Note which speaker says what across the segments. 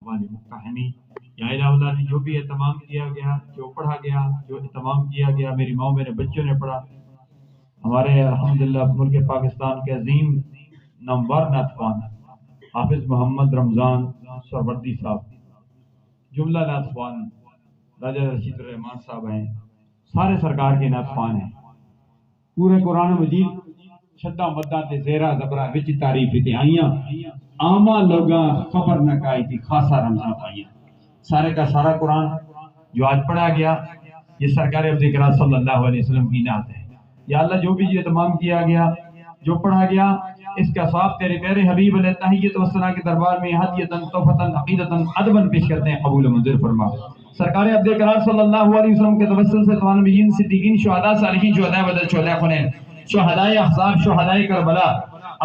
Speaker 1: والی کہانی یا الہ اللہ جو بھی اہتمام کیا گیا، جو پڑھا گیا، جو اہتمام کیا گیا، میری ماں میرے بچوں نے پڑھا، ہمارے الحمدللہ ملک پاکستان کے عظیم نامور نعتخوان حافظ محمد رمضان سروردی صاحب، جملہ نعتخوان راجہ رشید الرحمان صاحب ہیں، سارے سرکار کے نعتخوان ہیں، پورے قرآن مجید شدہ مدہ تے زیرہ زبرہ وچ تعریف تے آئیاں، عامہ لوگاں خبر نہ کائی تھی خاصا رمضان پائیاں، سارے کا سارا قرآن جو آج پڑھا گیا یہ سرکار ذکر صلی اللہ علیہ وسلم کی نعت ہے۔ یا اللہ جو بھی یہ اہتمام کیا گیا، جو پڑھا گیا، اس کا ثواب تیرے پیارے حبیب علیہ تحیت و ثنا کے دربار میں ہدیتاً تحفتاً عقیدتاً ادباً پیش کرتے ہیں، قبول و منظور فرما۔ سرکار عبد کرار صلی اللہ علیہ وسلم کے توسل سے تمام نبیین، صدیقین، شہداء، صالحین، شہداء بدر، شہداء حنین، شہداء احزاب، شہداء کربلا،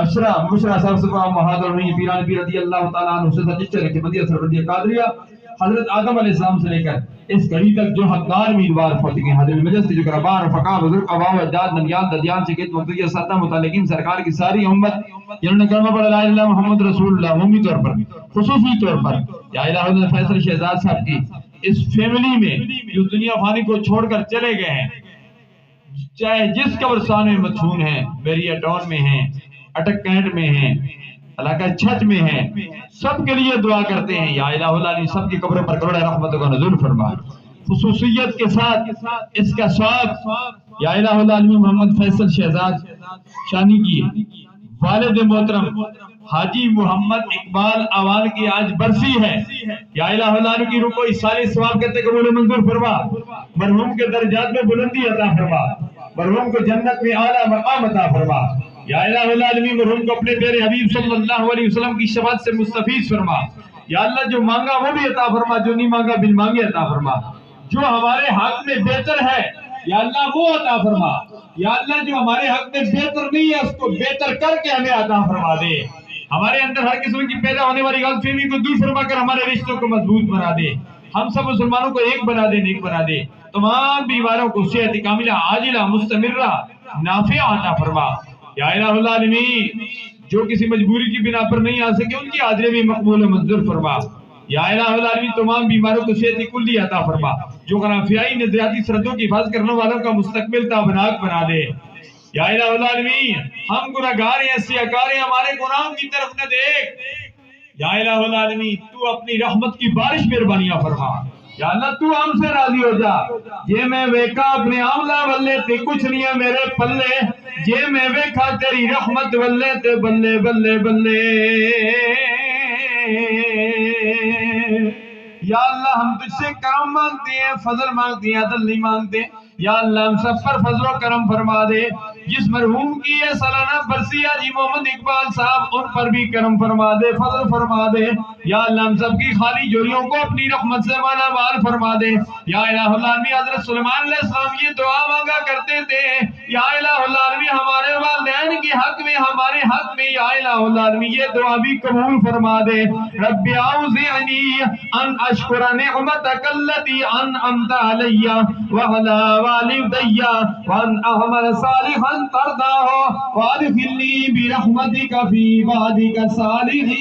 Speaker 1: اشرا مشرا سب سبا مہاجر ہوئی پیران پیر رضی اللہ تعالیٰ عنہ سے سچے رکھے مدیہ سربردیہ قادریہ، حضرت آدم علیہ السلام سے لے کر اس گھڑی تک جو حقدار امیدوار پہنچ گئے، حضرت مجلس جو کربار فقہ بزرگ اباء و اجداد ننیال ددیان سے کت مقتدیہ سادہ متعلقین سرکار کی ساری امت جنہوں نے کلمہ پڑھا لا الہ الا اللہ محمد رسول اللہ، عمومی طور پر خصوصی طور پر یا الہ اللہ فیصل شہزاد صاحب کی اس فیملی میں جو دنیا فانی کو چھوڑ کر چلے گئے ہیں، چاہے جس قبرستان میں مدفون ہیں، بیریا ٹاؤن میں ہیں، اٹک کینٹ میں ہیں، علاقہ چھت میں ہیں، سب کے لیے دعا کرتے ہیں یا الہ اللہ سب کی قبروں پر کروڑ رحمتوں کا نزول فرما۔ خصوصیت کے ساتھ اس کا ثواب یا الہ اللہ محمد فیصل شہزاد شانی کی والد محترم حاجی محمد اقبال اعوان کی آج برسی ہے، یا الہ اللہ کی روح کو اس سال ثواب کرتے قبول و منظور فرما، مرحوم کے درجات میں بلندی عطا فرما، مرحوم کو جنت میں اعلیٰ مقام عطا فرما، یا الہ العالمین مرحوم کو اپنے پیارے حبیب صلی اللہ علیہ وسلم کی شفاعت سے مستفیض فرما، یا اللہ جو مانگا وہ بھی عطا فرما، جو نہیں مانگا بن مانگے عطا فرما، جو ہمارے حق میں بہتر ہے یا اللہ وہ عطا فرما، یا اللہ جو ہمارے حق میں بہتر نہیں ہے اس کو بہتر کر کے ہمیں عطا فرما دے، ہمارے اندر ہر قسم کی پیدا ہونے والی غلط فہمی کو دور فرما کر ہمارے رشتوں کو مضبوط بنا دے، ہم سب مسلمانوں کو ایک بنا دے، نیک بنا دے، تمام بیماروں کو صحت کاملہ عاجلہ مستمرہ نافع عطا فرما، یا الہ العالمین جو کسی مجبوری کی بنا پر نہیں آ سکے ان کی حاضری میں مقبول و منظور فرما، یا الہ العالمین تمام بیماروں کو صحت کلی عطا فرما، جو غنافیائی نظریاتی سردوں کی حفاظت کرنے والوں کا مستقبل تابناک بنا دے، یا الہ العالمین ہم گناہگار ہیں، سیاہکار ہیں، ہمارے گناہوں کی طرف نہ دیکھ، یا الہ العالمین تو اپنی رحمت کی بارش مہربانیاں فرما، یا اللہ تو ہم سے راضی ہو جا، یہ میں ویکا اپنے عاملہ ولے تے کچھ نہیں ہے میرے پلے، یہ میں ویکا تیری رحمت ولے تے بلے بلے بلے، یا اللہ ہم تجھ سے کرم مانگتے ہیں، فضل مانگتے ہیں، عدل نہیں مانگتے، یا اللہ ہم سب پر فضل و کرم فرما دے، جس مرحوم کی ہے سالانہ برسی حاجی محمد اقبال صاحب ان پر بھی کرم فرما دے، فضل فرما دے، یا اللہ ہم سب کی خالی جوریوں کو اپنی رحمت سے مالا مال فرما دے، یا الہ العالمین حضرت سلیمان علیہ السلام یہ دعا مانگا کرتے تھے، یا الہ العالمین ہمارے والدین کے حق میں، ہمارے حق میں، یا الہ العالمین یہ دعا بھی قبول فرما دے، رب اعوذنی ان اشکر نعمتک التی انعمت علی وعلی والدی وان اعمل صالحا ترضاه وادخلنی برحمتک فی عبادک الصالحین۔